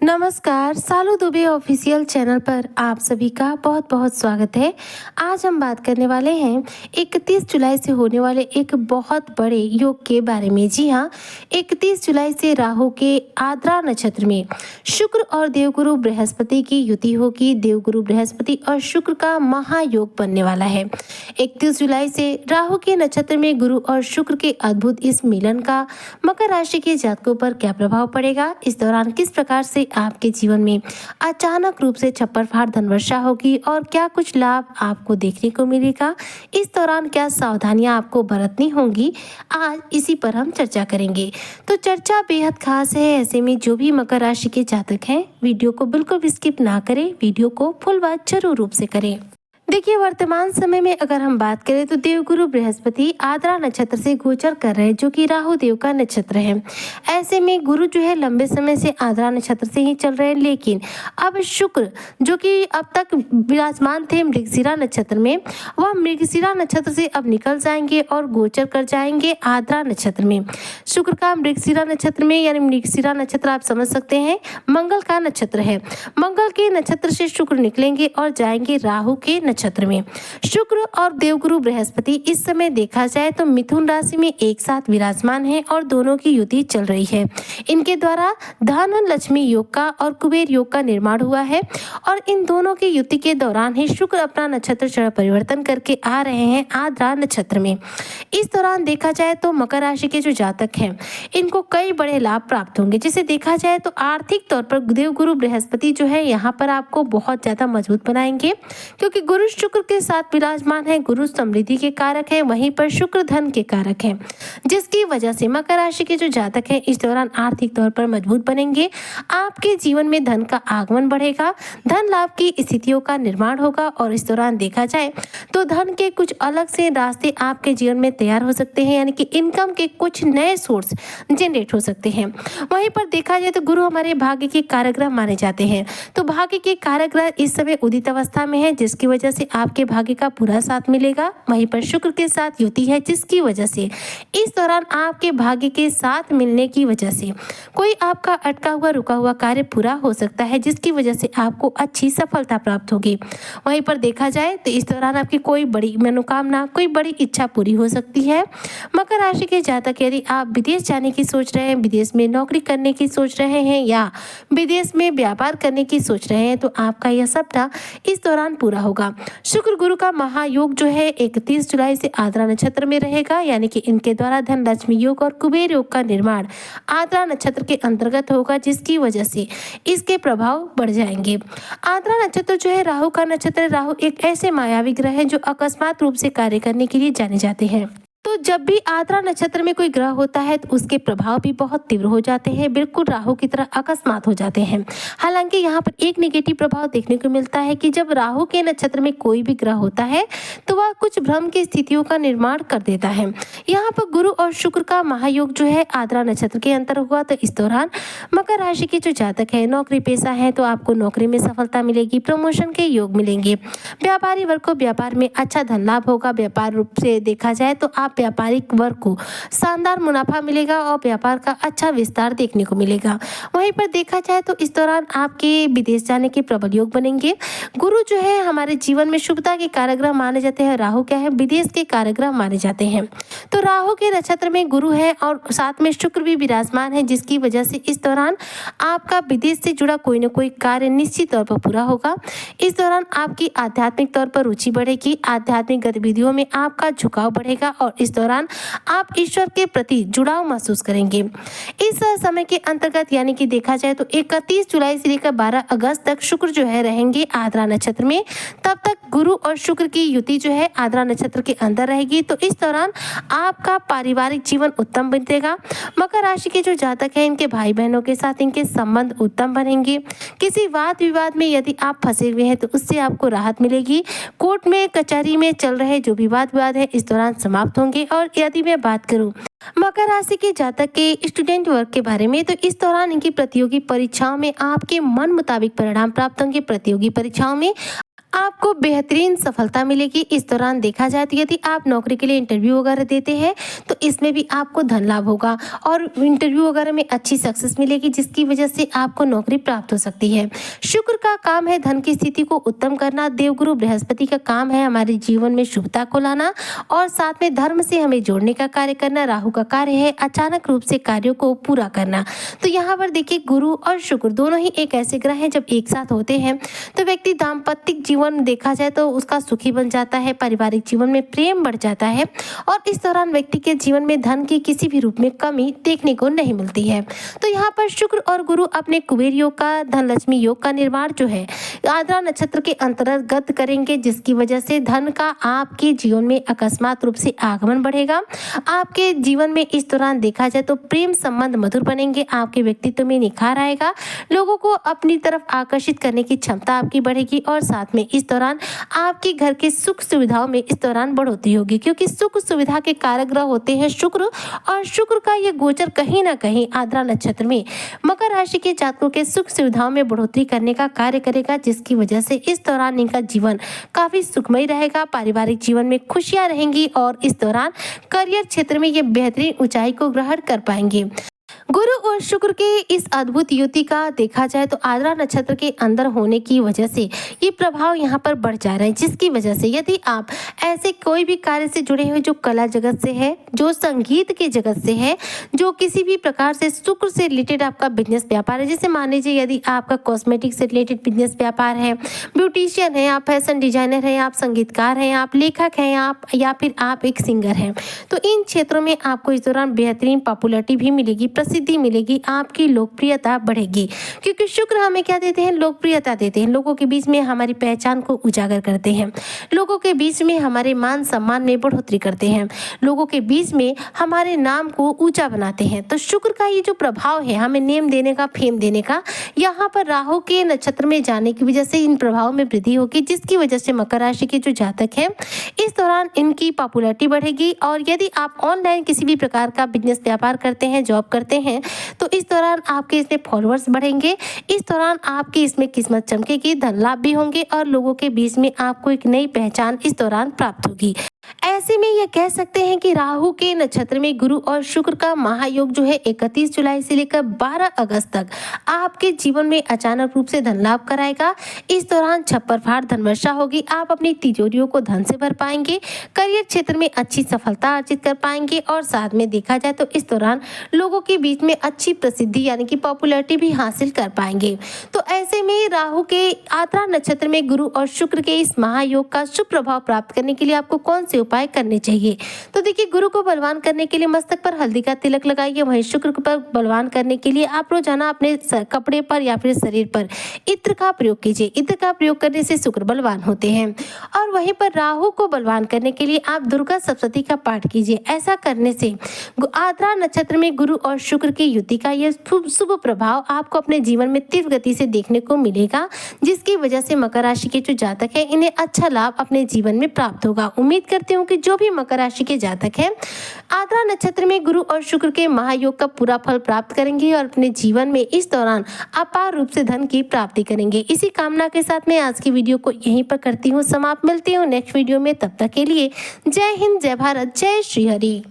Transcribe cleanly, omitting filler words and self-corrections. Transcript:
नमस्कार, सालू Dubey official channel पर आप सभी का बहुत बहुत स्वागत है। आज हम बात करने वाले हैं 31 जुलाई से होने वाले एक बहुत बड़े योग के बारे में। जी हाँ, 31 जुलाई से राहु के आद्रा नक्षत्र में शुक्र और देवगुरु बृहस्पति की युति होगी। देवगुरु बृहस्पति और शुक्र का महायोग बनने वाला है। 31 जुलाई से राहु के नक्षत्र में गुरु और शुक्र के अद्भुत इस मिलन का मकर राशि के जातकों पर क्या प्रभाव पड़ेगा, इस दौरान किस प्रकार से आपके जीवन में अचानक रूप से छप्पर फाड़ धन वर्षा होगी और क्या कुछ लाभ आपको देखने को मिलेगा, इस दौरान क्या सावधानियां आपको बरतनी होंगी, आज इसी पर हम चर्चा करेंगे। तो चर्चा बेहद खास है, ऐसे में जो भी मकर राशि के जातक हैं वीडियो को बिल्कुल भी स्किप ना करें, वीडियो को फुल वॉच जरूर रूप से करें। देखिए, वर्तमान समय में अगर हम बात करें तो देवगुरु बृहस्पति आद्रा नक्षत्र से गोचर कर रहे हैं, जो कि राहु देव का नक्षत्र है। ऐसे में गुरु जो है लंबे समय से आद्रा नक्षत्र से ही चल रहे हैं, लेकिन अब शुक्र जो कि अब तक विराजमान थे मृगशिरा नक्षत्र में, वह मृगशिरा नक्षत्र से अब निकल जाएंगे और गोचर कर जाएंगे आद्रा नक्षत्र में। शुक्र का मृगशिरा नक्षत्र में, यानी मृगशिरा नक्षत्र आप समझ सकते हैं मंगल का नक्षत्र है। मंगल के नक्षत्र से शुक्र निकलेंगे और जाएंगे राहु के नक्षत्र में। शुक्र और देवगुरु बृहस्पति इस समय देखा जाए तो मिथुन राशि में एक साथ विराजमान है और दोनों की युति चल रही है। इनके द्वारा धन लक्ष्मी योग का और कुबेर योग का निर्माण हुआ है और इन दोनों की युति के दौरान ही शुक्र अपना नक्षत्र चरण परिवर्तन करके आ रहे हैं आद्रा नक्षत्र में। इस दौरान देखा जाए तो मकर राशि के जो जातक हैं इनको कई बड़े लाभ प्राप्त होंगे। जिसे देखा जाए तो आर्थिक तौर पर देवगुरु बृहस्पति जो है यहाँ पर आपको बहुत ज्यादा मजबूत बनाएंगे, क्योंकि गुरु शुक्र के साथ विराजमान है। गुरु समृद्धि के कारक है, वहीं पर शुक्र धन के कारक है, जिसकी वजह से मकर राशि के जो जातक हैं इस दौरान आर्थिक तौर पर मजबूत बनेंगे। आपके जीवन में धन का आगमन बढ़ेगा, धन लाभ की स्थितियों का निर्माण होगा और इस दौरान देखा जाए तो धन के कुछ अलग से रास्ते आपके जीवन में तैयार हो सकते हैं, यानी कि इनकम के कुछ नए सोर्स जनरेट हो सकते हैं। वहीं पर देखा जाए तो गुरु हमारे भाग्य के कारक ग्रह माने जाते हैं, तो भाग्य के कारक ग्रह इस समय उदित अवस्था में है, जिसकी वजह से आपके भाग्य का पूरा साथ मिलेगा। वहीं पर शुक्र के साथ युति है, जिसकी वजह से इस दौरान आपके भाग्य के साथ मिलने की वजह से कोई आपका अटका हुआ रुका हुआ कार्य पूरा हो सकता है, जिसकी वजह से आपको अच्छी सफलता प्राप्त होगी। वहीं पर देखा जाए तो इस दौरान आपकी कोई बड़ी मनोकामना, कोई बड़ी इच्छा पूरी हो सकती है। मकर राशि के जातक यदि आप विदेश जाने की सोच रहे हैं, विदेश में नौकरी करने की सोच रहे हैं या विदेश में व्यापार करने की सोच रहे हैं, तो आपका यह सपना इस दौरान पूरा होगा। शुक्र गुरु का महायोग जो है 31 जुलाई से आद्रा नक्षत्र में रहेगा, यानी कि इनके द्वारा धन लक्ष्मी योग और कुबेर योग का निर्माण आद्रा नक्षत्र के अंतर्गत होगा, जिसकी वजह से इसके प्रभाव बढ़ जाएंगे। आद्रा नक्षत्र जो है राहु का नक्षत्र। राहु एक ऐसे मायावी ग्रह है जो अकस्मात रूप से कार्य करने के लिए जाने जाते हैं। तो जब भी आद्रा नक्षत्र में कोई ग्रह होता है तो उसके प्रभाव भी बहुत तीव्र हो जाते हैं, बिल्कुल राहु की तरह अकस्मात हो जाते हैं। हालांकि यहाँ पर एक नेगेटिव प्रभाव देखने को मिलता है कि जब राहु के नक्षत्र में कोई भी ग्रह होता है तो वह कुछ भ्रम की स्थितियों का निर्माण कर देता है। यहाँ पर गुरु और शुक्र का महायोग जो है आद्रा नक्षत्र के अंतर हुआ, तो इस दौरान मकर राशि के जो जातक है नौकरी पेशा है तो आपको नौकरी में सफलता मिलेगी, प्रमोशन के योग मिलेंगे। व्यापारी वर्ग को व्यापार में अच्छा धन लाभ होगा। व्यापार रूप से देखा जाए तो आप व्यापारिक वर्ग को शानदार मुनाफा मिलेगा और व्यापार का अच्छा विस्तार देखने को मिलेगा। वहीं पर देखा जाए तो इस दौरान आपके विदेश जाने के प्रबल योग बनेंगे। गुरु जो है हमारे जीवन में शुभता के कारक माने जाते हैं, राहु क्या है विदेश के कारक माने जाते हैं। तो राहु के नक्षत्र में गुरु है और साथ में शुक्र भी विराजमान है, जिसकी वजह से इस दौरान आपका विदेश से जुड़ा कोई न कोई कार्य निश्चित तौर पर पूरा होगा। इस दौरान आपकी आध्यात्मिक तौर पर रुचि बढ़ेगी, आध्यात्मिक गतिविधियों में आपका झुकाव बढ़ेगा और इस दौरान आप ईश्वर के प्रति जुड़ाव महसूस करेंगे। इस समय के अंतर्गत यानी कि देखा जाए तो 31 जुलाई से लेकर 12 अगस्त तक शुक्र जो है रहेंगे आद्रा नक्षत्र में। तब तक गुरु और शुक्र की युति जो है आद्रा नक्षत्र के अंदर रहेगी, तो इस दौरान आपका पारिवारिक जीवन उत्तम बनेगा। मकर राशि के जो जातक हैं इनके भाई बहनों के साथ इनके संबंध उत्तम बनेंगे। किसी वाद विवाद में यदि आप फंसे हुए हैं तो उससे आपको राहत मिलेगी। कोर्ट में कचहरी में चल रहे जो भी वाद विवाद है इस दौरान समाप्त होंगे। और यदि मैं बात करूं मकर राशि के जातक के स्टूडेंट वर्ग के बारे में, तो इस दौरान इनकी प्रतियोगी परीक्षाओं में आपके मन मुताबिक परिणाम प्राप्त होंगे। प्रतियोगी परीक्षाओं में आपको बेहतरीन सफलता मिलेगी। इस दौरान देखा जाए तो यदि आप नौकरी के लिए इंटरव्यू वगैरह देते हैं तो इसमें भी आपको धन लाभ होगा और इंटरव्यू वगैरह में अच्छी सक्सेस मिलेगी, जिसकी वजह से आपको नौकरी प्राप्त हो सकती है। शुक्र का काम है धन की स्थिति को उत्तम करना। देवगुरु बृहस्पति का काम है हमारे जीवन में शुभता को लाना और साथ में धर्म से हमें जोड़ने का कार्य करना। राहु का कार्य है अचानक रूप से कार्यों को पूरा करना। तो यहाँ पर देखिए, गुरु और शुक्र दोनों ही एक ऐसे ग्रह हैं, जब एक साथ होते हैं तो व्यक्ति दाम्पत्य जीवन देखा जाए तो उसका सुखी बन जाता है, पारिवारिक जीवन में प्रेम बढ़ जाता है और इस दौरान व्यक्ति के जीवन में धन की किसी भी रूप में कमी देखने को नहीं मिलती है। तो यहाँ पर शुक्र और गुरु अपने कुबेर योग का, धन लक्ष्मी योग का निर्माण जो है आद्रा नक्षत्र के अंतर्गत करेंगे, जिसकी वजह से धन का आपके जीवन में अकस्मात रूप से आगमन बढ़ेगा। आपके जीवन में इस दौरान देखा जाए तो प्रेम संबंध मधुर बनेंगे, आपके व्यक्तित्व में निखार आएगा, लोगों को अपनी तरफ आकर्षित करने की क्षमता आपकी बढ़ेगी और साथ में इस दौरान आपके घर के सुख सुविधाओं में इस दौरान बढ़ोतरी होगी, क्योंकि सुख सुविधा के कारक ग्रह होते हैं शुक्र और शुक्र का ये गोचर कहीं ना कहीं आद्रा नक्षत्र में मकर राशि के जातकों के सुख सुविधाओं में बढ़ोतरी करने का कार्य करेगा, जिसकी वजह से इस दौरान इनका जीवन काफी सुखमय रहेगा, पारिवारिक जीवन में खुशियां रहेंगी और इस दौरान करियर क्षेत्र में ये बेहतरीन ऊंचाई को ग्रहण कर पाएंगे। गुरु और शुक्र के इस अद्भुत युति का देखा जाए तो आद्रा नक्षत्र के अंदर होने की वजह से ये प्रभाव यहाँ पर बढ़ जा रहे हैं, जिसकी वजह से यदि आप ऐसे कोई भी कार्य से जुड़े हुए, जो कला जगत से है, जो संगीत के जगत से है, जो किसी भी प्रकार से शुक्र से रिलेटेड आपका बिजनेस व्यापार है, जैसे मान लीजिए यदि आपका कॉस्मेटिक से रिलेटेड बिजनेस व्यापार है, ब्यूटिशियन है, आप फैशन डिजाइनर हैं, आप संगीतकार हैं, आप लेखक हैं, आप या फिर आप एक सिंगर हैं, तो इन क्षेत्रों में आपको इस दौरान बेहतरीन पॉपुलैरिटी भी मिलेगी, प्रसिद्धि मिलेगी, आपकी लोकप्रियता बढ़ेगी, क्योंकि शुक्र हमें क्या देते हैं, लोकप्रियता देते हैं, लोगों के बीच में हमारी पहचान को उजागर करते हैं, लोगों के बीच में हमारे मान सम्मान में बढ़ोतरी करते हैं, लोगों के बीच में हमारे नाम को ऊंचा बनाते हैं। तो शुक्र का ये जो प्रभाव है हमें नेम देने का, फेम देने का, यहाँ पर राहु के नक्षत्र में जाने की वजह से इन प्रभाव में वृद्धि होगी, जिसकी वजह से मकर राशि के जो जातक हैं इस दौरान इनकी पॉपुलैरिटी बढ़ेगी। और यदि आप ऑनलाइन किसी भी प्रकार का बिजनेस व्यापार करते हैं, जॉब करते हैं, तो इस दौरान आपके इसमें फॉलोअर्स बढ़ेंगे, इस दौरान आपकी इसमें किस्मत चमकेगी, धन लाभ भी होंगे और लोगों के बीच में आपको एक नई पहचान इस दौरान प्राप्त होगी। ऐसे में यह कह सकते हैं कि राहु के नक्षत्र में गुरु और शुक्र का महायोग जो है 31 जुलाई से लेकर 12 अगस्त तक आपके जीवन में अचानक रूप से धन लाभ कराएगा। इस दौरान छप्पर फाड़ धन वर्षा होगी, आप अपनी तिजोरियों को धन से भर पाएंगे, करियर क्षेत्र में अच्छी सफलता अर्जित कर पाएंगे और साथ में देखा जाए तो इस दौरान लोगों के बीच में अच्छी प्रसिद्धि यानी कि पॉपुलैरिटी भी हासिल कर पाएंगे। तो ऐसे में राहु के आद्रा नक्षत्र में गुरु और शुक्र के इस महायोग का शुभ प्रभाव प्राप्त करने के लिए आपको कौन से उपाय करने चाहिए? तो देखिए, गुरु को बलवान करने के लिए मस्तक पर हल्दी का तिलक लगाइए। वहीं शुक्र पर बलवान करने के लिए आप रोजाना अपने कपड़े पर या फिर शरीर पर इत्र का प्रयोग कीजिए। इत्र का प्रयोग करने से शुक्र बलवान होते हैं। और वहीं पर राहु को बलवान करने के लिए आप दुर्गा सप्तशती का पाठ कीजिए। ऐसा करने से आद्रा नक्षत्र में गुरु और शुक्र की युति का यह शुभ प्रभाव आपको अपने जीवन में तीव्र गति से देखने को मिलेगा, जिसकी वजह से मकर राशि के जो जातक है इन्हें अच्छा लाभ अपने जीवन में प्राप्त होगा। उम्मीद करती हूँ कि जो भी मकर राशि के जातक हैं आद्रा नक्षत्र में गुरु और शुक्र के महायोग का पूरा फल प्राप्त करेंगे और अपने जीवन में इस दौरान अपार रूप से धन की प्राप्ति करेंगे। इसी कामना के साथ मैं आज की वीडियो को यहीं पर करती हूँ समाप्त। मिलती हूँ नेक्स्ट वीडियो में, तब तक के लिए जय हिंद, जय भारत, जय श्री हरि।